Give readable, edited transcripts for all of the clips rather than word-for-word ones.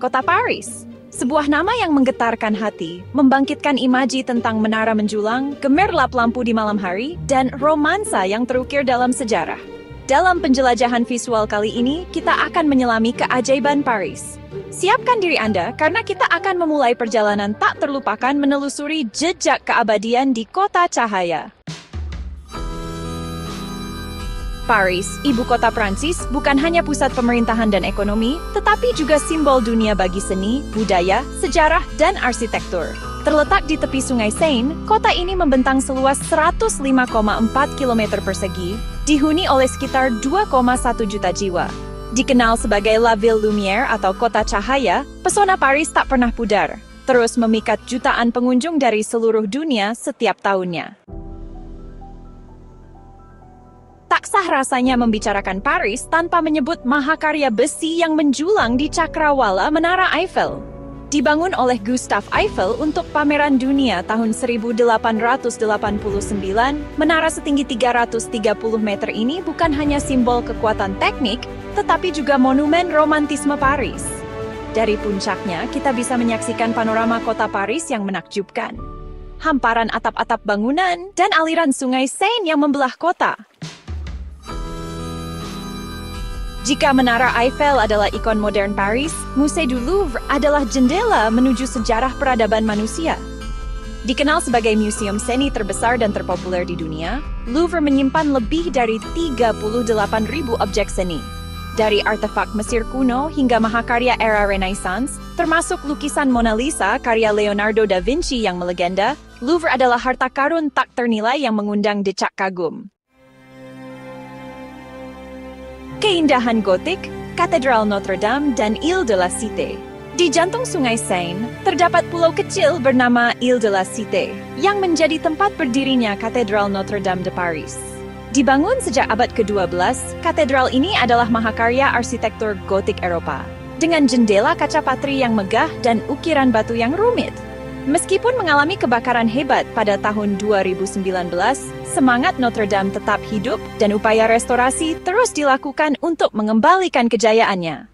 Kota Paris. Sebuah nama yang menggetarkan hati, membangkitkan imaji tentang menara menjulang, gemerlap lampu di malam hari, dan romansa yang terukir dalam sejarah. Dalam penjelajahan visual kali ini, kita akan menyelami keajaiban Paris. Siapkan diri Anda, karena kita akan memulai perjalanan tak terlupakan menelusuri jejak keabadian di Kota Cahaya. Paris, ibu kota Prancis, bukan hanya pusat pemerintahan dan ekonomi, tetapi juga simbol dunia bagi seni, budaya, sejarah, dan arsitektur. Terletak di tepi Sungai Seine, kota ini membentang seluas 105,4 km persegi, dihuni oleh sekitar 2,1 juta jiwa. Dikenal sebagai La Ville Lumière atau Kota Cahaya, pesona Paris tak pernah pudar, terus memikat jutaan pengunjung dari seluruh dunia setiap tahunnya. Tak sah rasanya membicarakan Paris tanpa menyebut mahakarya besi yang menjulang di cakrawala Menara Eiffel. Dibangun oleh Gustave Eiffel untuk pameran dunia tahun 1889, menara setinggi 330 meter ini bukan hanya simbol kekuatan teknik, tetapi juga monumen romantisme Paris. Dari puncaknya, kita bisa menyaksikan panorama kota Paris yang menakjubkan. Hamparan atap-atap bangunan dan aliran Sungai Seine yang membelah kota. Jika Menara Eiffel adalah ikon modern Paris, Musée du Louvre adalah jendela menuju sejarah peradaban manusia. Dikenal sebagai museum seni terbesar dan terpopuler di dunia, Louvre menyimpan lebih dari 38.000 objek seni. Dari artefak Mesir kuno hingga mahakarya era Renaissance, termasuk lukisan Mona Lisa karya Leonardo da Vinci yang melegenda, Louvre adalah harta karun tak ternilai yang mengundang decak kagum. Keindahan gotik, Katedral Notre Dame, dan Ile de la Cité. Di jantung Sungai Seine, terdapat pulau kecil bernama Ile de la Cité, yang menjadi tempat berdirinya Katedral Notre Dame de Paris. Dibangun sejak abad ke-12, katedral ini adalah mahakarya arsitektur gotik Eropa, dengan jendela kaca patri yang megah dan ukiran batu yang rumit. Meskipun mengalami kebakaran hebat pada tahun 2019, semangat Notre Dame tetap hidup dan upaya restorasi terus dilakukan untuk mengembalikan kejayaannya.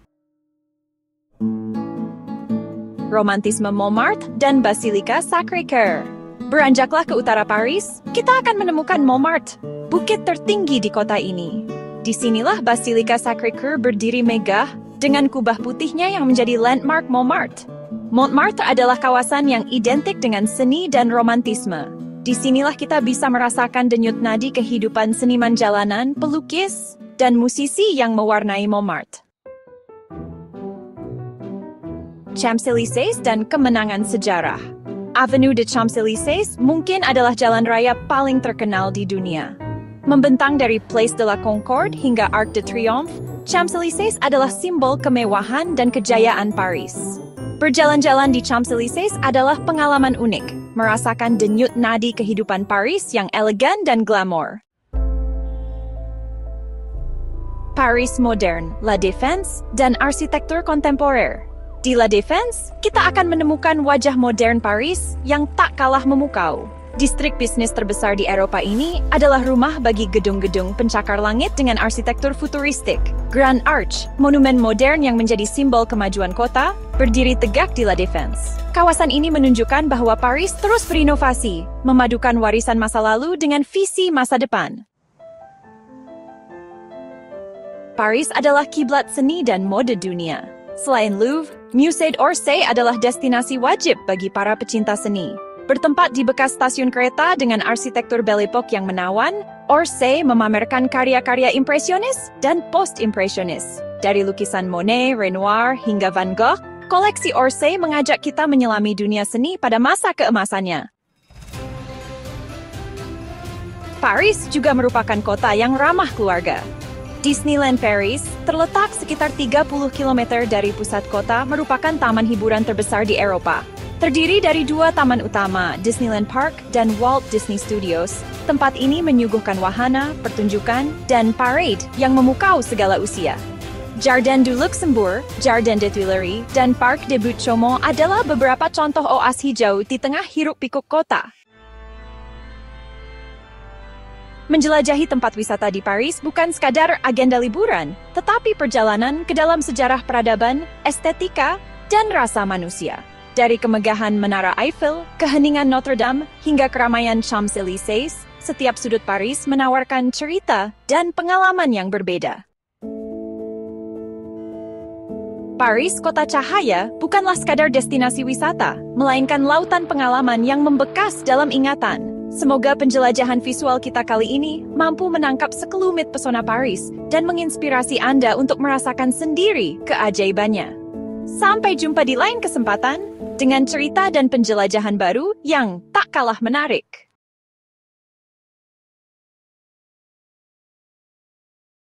Romantisme Montmartre dan Basilika Sacré-Cœur. Beranjaklah ke utara Paris, kita akan menemukan Montmartre, bukit tertinggi di kota ini. Disinilah Basilika Sacré-Cœur berdiri megah dengan kubah putihnya yang menjadi landmark Montmartre. Montmartre adalah kawasan yang identik dengan seni dan romantisme. Disinilah kita bisa merasakan denyut nadi kehidupan seniman jalanan, pelukis, dan musisi yang mewarnai Montmartre. Champs-Élysées dan kemenangan sejarah. Avenue de Champs-Élysées mungkin adalah jalan raya paling terkenal di dunia. Membentang dari Place de la Concorde hingga Arc de Triomphe, Champs-Élysées adalah simbol kemewahan dan kejayaan Paris. Berjalan-jalan di Champs-Élysées adalah pengalaman unik, merasakan denyut nadi kehidupan Paris yang elegan dan glamor. Paris modern, La Défense, dan arsitektur kontemporer. Di La Défense, kita akan menemukan wajah modern Paris yang tak kalah memukau. Distrik bisnis terbesar di Eropa ini adalah rumah bagi gedung-gedung pencakar langit dengan arsitektur futuristik. Grand Arch, monumen modern yang menjadi simbol kemajuan kota, berdiri tegak di La Défense. Kawasan ini menunjukkan bahwa Paris terus berinovasi, memadukan warisan masa lalu dengan visi masa depan. Paris adalah kiblat seni dan mode dunia. Selain Louvre, Musée d'Orsay adalah destinasi wajib bagi para pecinta seni. Bertempat di bekas stasiun kereta dengan arsitektur Belle Époque yang menawan, Orsay memamerkan karya-karya impresionis dan post-impresionis. Dari lukisan Monet, Renoir, hingga Van Gogh, koleksi Orsay mengajak kita menyelami dunia seni pada masa keemasannya. Paris juga merupakan kota yang ramah keluarga. Disneyland Paris, terletak sekitar 30 km dari pusat kota, merupakan taman hiburan terbesar di Eropa. Terdiri dari dua taman utama, Disneyland Park dan Walt Disney Studios. Tempat ini menyuguhkan wahana, pertunjukan, dan parade yang memukau segala usia. Jardin du Luxembourg, Jardin des Tuileries, dan Parc des Buttes-Chaumont adalah beberapa contoh oas hijau di tengah hiruk-pikuk kota. Menjelajahi tempat wisata di Paris bukan sekadar agenda liburan, tetapi perjalanan ke dalam sejarah peradaban, estetika, dan rasa manusia. Dari kemegahan Menara Eiffel, keheningan Notre Dame, hingga keramaian Champs-Élysées, setiap sudut Paris menawarkan cerita dan pengalaman yang berbeda. Paris, kota cahaya, bukanlah sekadar destinasi wisata, melainkan lautan pengalaman yang membekas dalam ingatan. Semoga penjelajahan visual kita kali ini mampu menangkap sekelumit pesona Paris dan menginspirasi Anda untuk merasakan sendiri keajaibannya. Sampai jumpa di lain kesempatan dengan cerita dan penjelajahan baru yang tak kalah menarik.